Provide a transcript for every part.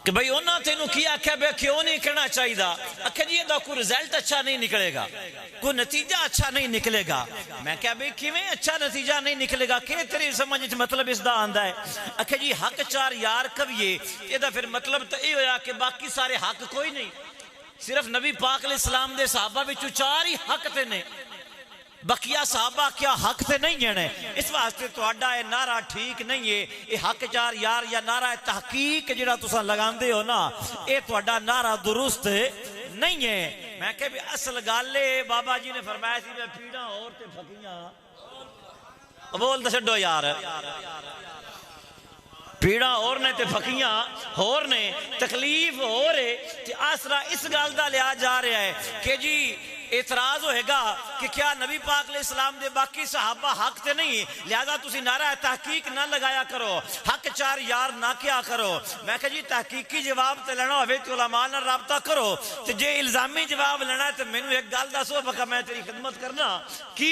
कि भाई उन्होंने तेन की आख्या बे क्यों नहीं कहना चाहिए? आख्या जी इसका कोई रिजल्ट अच्छा नहीं निकलेगा, कोई नतीजा अच्छा नहीं निकलेगा। मैं क्या भाई किवें अच्छा नतीजा नहीं निकलेगा, कि तेरी समझ मतलब इसका आंदा है? आख्या जी हक चार यार कविए, इसका फिर मतलब तो यह होया कि बाकी सारे हक कोई नहीं, सिर्फ नबी पाक अलैहिस्सलाम दे सहाबा विचों चार ही हक ते ने, बकिया साहबा क्या हक से नहीं है। इस वास्ते तुहाडा ये नारा ठीक नहीं है। ये हक चार यार या नारा तहकीक जिहड़ा तुसां लगांदे हो ना, ये तुहाडा नारा दुरुस्त नहीं है। मैं कह भी असल गल है, बाबा जी ने फरमाया सी पीड़ा और ते फकियां, बोल तो छड्डो यार, पीड़ा और ने ते फकियां होर ने, तकलीफ हो रहे ते आसरा इस गल का लिया जा रहा है कि जी एतराज होएगा कि क्या नबी पाक अलैहिस्सलाम दे बाकी सहाबा हक ते नहीं, लिहाजा तुसी नारा तहकीक ना लगाया करो, हक चार यार ना क्या करो। मैं कह जी तहकीकी जवाब ते लेना होवे ते उलमा नाल राबता करो, ते जे इल्जामी जवाब लेना है तो मैनू एक गल दसो, बका मैं तेरी खिदमत करना कि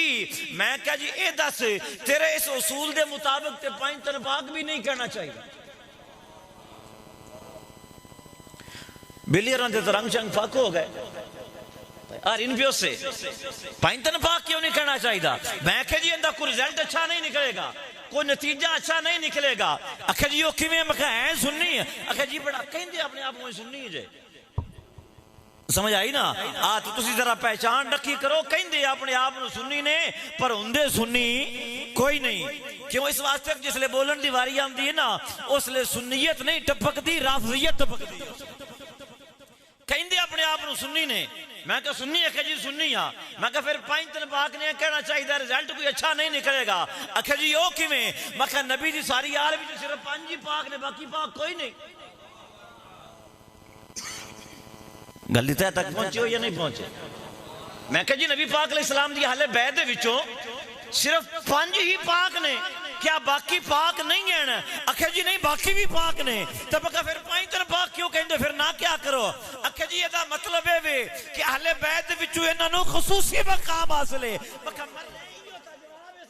मैं कह जी ए दस तेरे इस उसूल के मुताबिक ते पांच तनपाक भी नहीं कहना चाहिए? बिलियरों के तो रंग शंग फक हो गए और इन प्यो से पांच तनपाक क्यों नहीं कहना चाहिए? मैं कह जी इनका कोई रिजल्ट अच्छा नहीं निकलेगा, कोई नतीजा अच्छा नहीं निकलेगा। आखिर जी वो किवें? मैं कहा है सुन्नी है। आखिर जी बड़ा कहते अपने आप को सुन्नी है जे, समझ आई ना? तो तुसी जरा पहचान रखी करो, कहते अपने आप को सुन्नी ने पर हुंदे सुन्नी कोई नहीं। क्यों? इस वास्ते जिसले बोलन की वारी आती है ना, उसले सुन्नीयत नहीं टपकती, राफियत टपकती। कहते अपने आप को सुन्नी ने, मैं कहा सुन्नी है जी सुन्नी हाँ। मैं कहा फिर पांच तनपाक ने कहना चाहिए रिजल्ट कोई अच्छा नहीं निकलेगा। आखिर जी वो किवें? मैं कहा नबी जी सारी यार भी सिर्फ पांच ही पाक ने, बाकी पाक कोई नहीं। गल तय तक पहुंचे हो या नहीं पहुंचे? मैं कहा जी नबी पाक अलैहिस्सलाम दी हाले बैत दे विचों सिर्फ पांच ही पाक ने, क्या बाकी पाक नहीं है? आखिर जी नहीं बाकी भी पाक ने, तब फिर पांच तनपाक क्यों कहते? फिर ना क्या करो? आखिर जी ਇਹਦਾ मतलब है वे कि अहले बैत विचों इन्हां नूं खसूसी मकाम हासिल है। इस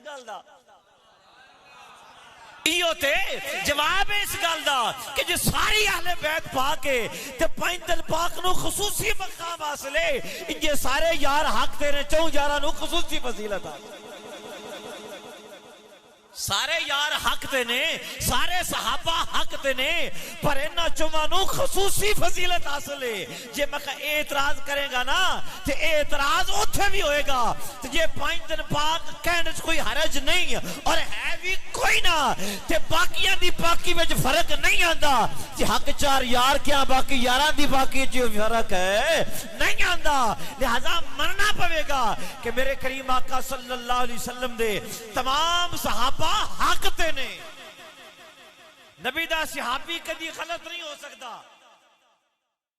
गल दा इहो ते जवाब है इस गल दा कि जे सारी अहले बैत पाके ते पांच तनपाक नूं खसूसी मकाम हासिल है, जे सारे यार हक दे ने, चौं यारां नूं खसूसी फजीलत आ। सारे यार हक ते ने, सारे सहाबा हक ते ने, पर इन्हां चौवां नूं खसूसी फजीलत हासिल है। जे मैं एतराज करेगा ना ते एतराज उत्थे भी होएगा, ते जे पांच तनपाक कहने च कोई हरज नहीं और है भी कोई ना, ते बाकियां दी बाकी विच फर्क नहीं आंदा। जे हक चार यार क्या बाकी यारां दी बाकी च फर्क है नहीं आंदा। लिहाजा मनना पवेगा कि मेरे करीम आका सल्लल्लाहु अलैहि वसल्लम दे तमाम सहाबा हक ते ने, नबी दा सहाबी कदी गलत नहीं हो सकता।